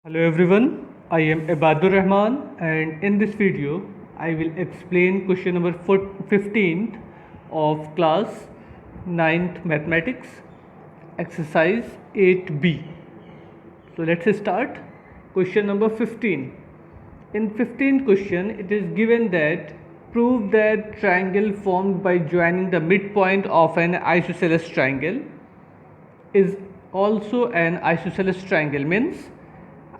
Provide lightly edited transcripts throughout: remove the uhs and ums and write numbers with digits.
Hello everyone, I am Ibadur Rahman and in this video I will explain question number 15th of class 9th mathematics exercise 8b. So let's start question number 15. In 15th question it is given that prove that triangle formed by joining the midpoint of an isosceles triangle is also an isosceles triangle means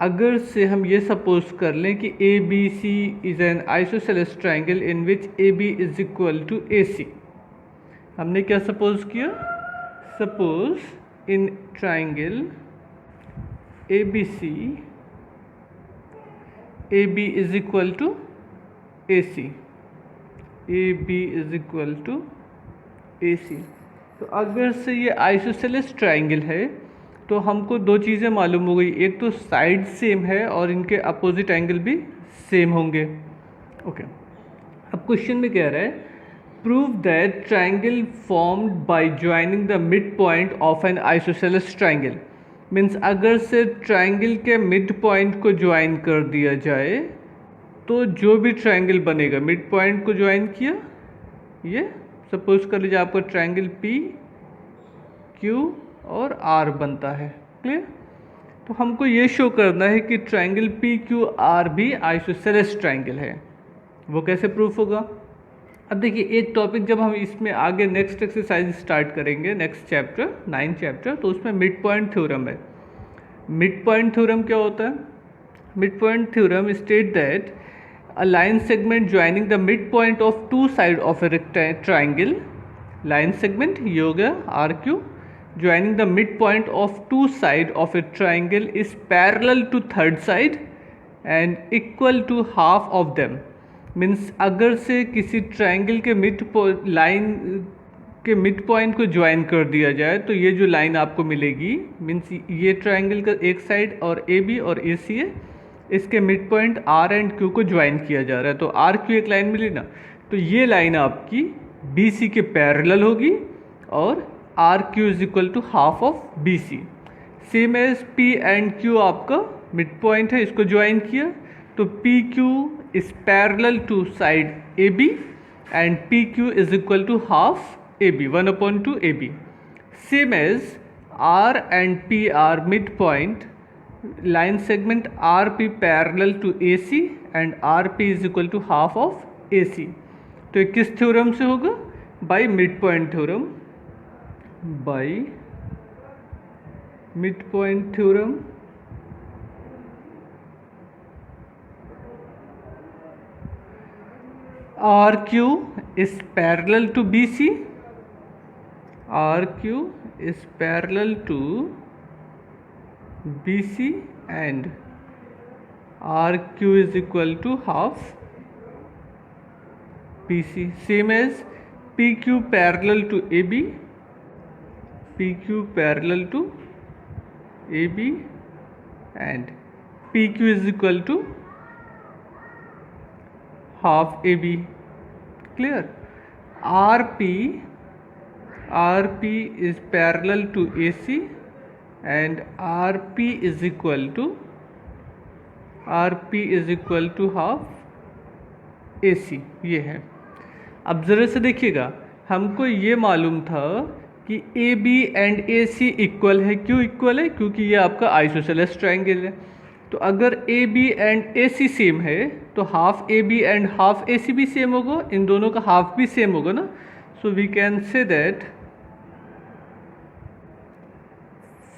अगर से हम ये suppose कर लें कि A B C is an isosceles triangle in which A B is equal to A C. हमने क्या suppose किया? Suppose in triangle A B C A B is equal to A C, A B is equal to A C. तो अगर से ये isosceles triangle है तो हमको दो चीज़ें मालूम हो गई, एक तो साइड सेम है और इनके अपोजिट एंगल भी सेम होंगे। ओके, अब क्वेश्चन में कह रहा है prove that triangle formed by joining the mid point of N isosceles triangle. Means अगर से ट्राइंगल के मिड पॉइंट को ज्वाइन कर दिया जाए तो जो भी ट्राइंगल बनेगा, मिड पॉइंट को ज्वाइन किया, ये सपोज कर लीजिए आपका ट्राइंगल पी क्यू और आर बनता है। क्लियर? तो हमको ये शो करना है कि ट्राइंगल पी क्यू आर भी आइसोसेलेस ट्राइंगल है। वो कैसे प्रूफ होगा? अब देखिए, एक टॉपिक जब हम इसमें आगे नेक्स्ट एक्सरसाइज स्टार्ट करेंगे, नेक्स्ट चैप्टर 9 चैप्टर, तो उसमें मिड पॉइंट थ्योरम है। मिड पॉइंट थ्योरम क्या होता है? Mid point theorem state that a line segment joining the mid point of two side of a triangle, line segment ये हो गया R Q, joining the midpoint of two side of a triangle is parallel to third side and equal to half of them। Means अगर से किसी triangle के line के mid point को join कर दिया जाए तो ये जो लाइन आपको मिलेगी, मीन्स ये ट्राइंगल का एक साइड और ए बी और ए सी है, इसके mid point R and Q को ज्वाइन किया जा रहा है। तो आर क्यू एक लाइन मिली ना, तो ये लाइन आपकी बी सी के पैरेलल होगी और R Q is equal to half of B C. Same as P and Q आपका मिड पॉइंट है, इसको ज्वाइन किया तो P Q is parallel to side A B and P Q is equal to half A B, 1/2 A B. Same as R and P R mid point, line segment R P parallel to A C and R P is equal to half of A C. तो ये किस theorem से होगा? By mid point theorem, by midpoint theorem। RQ is parallel to BC, RQ is parallel to BC and RQ is equal to half BC। Same as PQ parallel to AB, PQ parallel to AB and PQ is equal to half AB। Clear? RP is parallel to AC and RP is equal to half AC। ये है। अब ज़रा से देखिएगा, हमको ये मालूम था कि A B and A C equal है। क्यों इक्वल है? क्योंकि ये आपका आइसोसेलेस ट्राइंगल है। तो अगर A B and A C same है तो half A B and half A C भी सेम होगा, इन दोनों का हाफ भी सेम होगा ना। So we can say that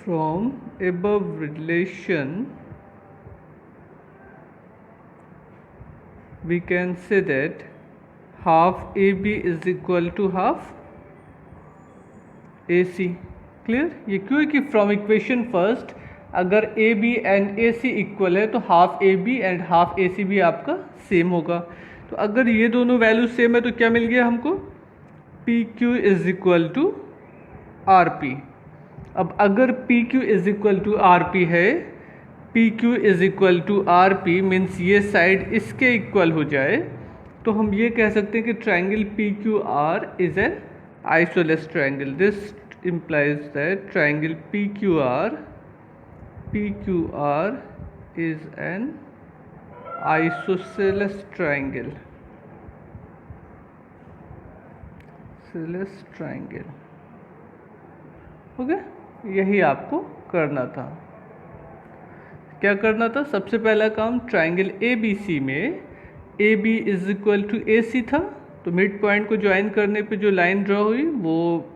from above relation we can say that half A B is equal to half A C. Clear? ये क्यों है कि फ्रॉम इक्वेशन फर्स्ट अगर A B and A C equal है तो half A B and half A C भी आपका same होगा। तो अगर ये दोनों वैल्यू सेम है तो क्या मिल गया हमको? P Q is equal to R P. अब अगर P Q is equal to R P है, P Q is equal to R P means ये साइड इसके इक्वल हो जाए तो हम ये कह सकते हैं कि triangle P Q R is an isosceles triangle। This implies that triangle PQR is an isosceles triangle. Isosceles triangle. Okay, यही आपको करना था। क्या करना था? सबसे पहला काम, ट्राइंगल ए बी सी में A B is equal to A C था, तो मिड पॉइंट को ज्वाइन करने पे जो लाइन ड्रॉ हुई वो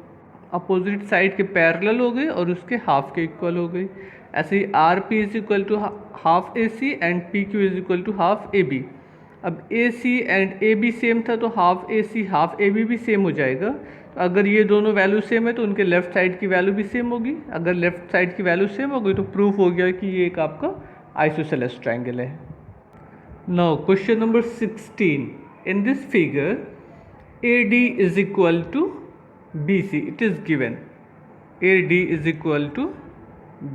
अपोजिट साइड के पैरेलल हो गई और उसके हाफ के इक्वल हो गई। ऐसे ही R P is equal to half A C and P Q is equal to half A B. अब A C and A B same था तो half A C half A B भी same हो जाएगा। तो अगर ये दोनों वैल्यू सेम है तो उनके लेफ्ट साइड की वैल्यू भी सेम होगी। अगर लेफ्ट साइड की वैल्यू सेम होगी तो प्रूफ हो गया कि ये एक आपका आइसोसेलेस ट्रायंगल है। Now question number 16, in this figure AD is equal to BC, it is given AD is equal to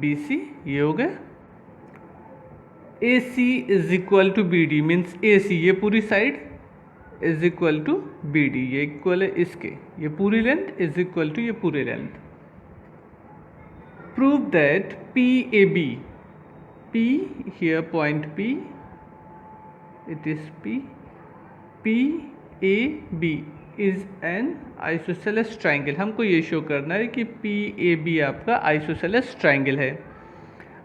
BC, ये हो गया। AC is equal to BD means AC, ये पूरी side is equal to BD, ये equal है इसके, ये पूरी लेंथ इज इक्वल टू ये पूरी length. Prove that PAB, P here point P, it is PAB is an isosceles triangle। हमको ये शो करना है कि PAB आपका आइसोसेलेस ट्रायंगल है।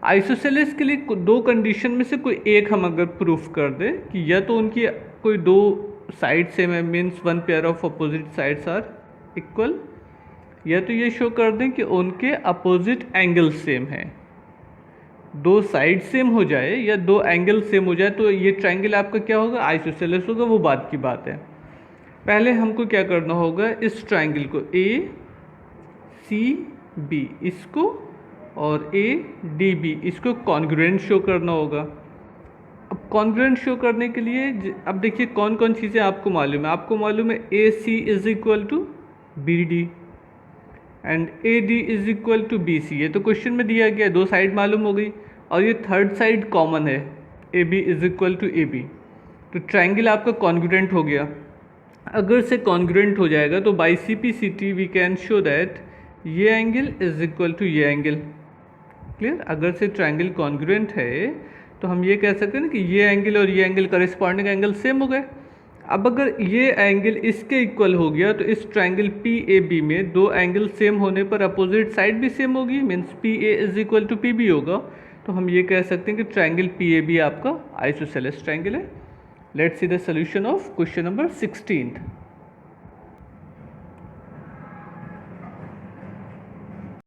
आइसोसेलेस के लिए दो कंडीशन में से कोई एक हम अगर प्रूफ कर दे कि या तो उनकी कोई दो साइड सेम है means one pair of opposite sides are equal, या तो ये शो कर दें कि उनके अपोजिट एंगल सेम है। दो साइड सेम हो जाए या दो एंगल सेम हो जाए तो ये ट्रायंगल आपका क्या होगा? आइसोसेलेस होगा, वो बात की बात है। पहले हमको क्या करना होगा, इस ट्रायंगल को ACB इसको और ADB इसको कॉन्ग्रुएंट शो करना होगा। अब कॉन्ग्रुएंट शो करने के लिए अब देखिए कौन कौन चीज़ें आपको मालूम है। आपको मालूम है AC is equal to BD and AD is equal to BC, ये तो क्वेश्चन में दिया गया है, दो साइड मालूम हो गई। और ये थर्ड साइड कॉमन है, AB is equal to AB, तो ट्रायंगल आपका कॉन्ग्रुएंट हो गया। अगर से कॉन्ग्रुएंट हो जाएगा तो by CP/CT we can show that ये एंगल इज इक्वल टू ये एंगल। क्लियर? अगर से ट्रायंगल कॉन्ग्रुएंट है तो हम ये कह सकते हैं ना कि ये एंगल और ये एंगल करेस्पॉन्डिंग एंगल सेम हो गए। अब अगर ये एंगल इसके इक्वल हो गया तो इस ट्रायंगल PAB में दो एंगल सेम होने पर अपोजिट साइड भी सेम होगी, means PA is equal to PB होगा। तो हम ये कह सकते हैं कि ट्रायंगल PAB आपका आइसोसेलेस ट्रायंगल है। Let's see the solution of question number 16।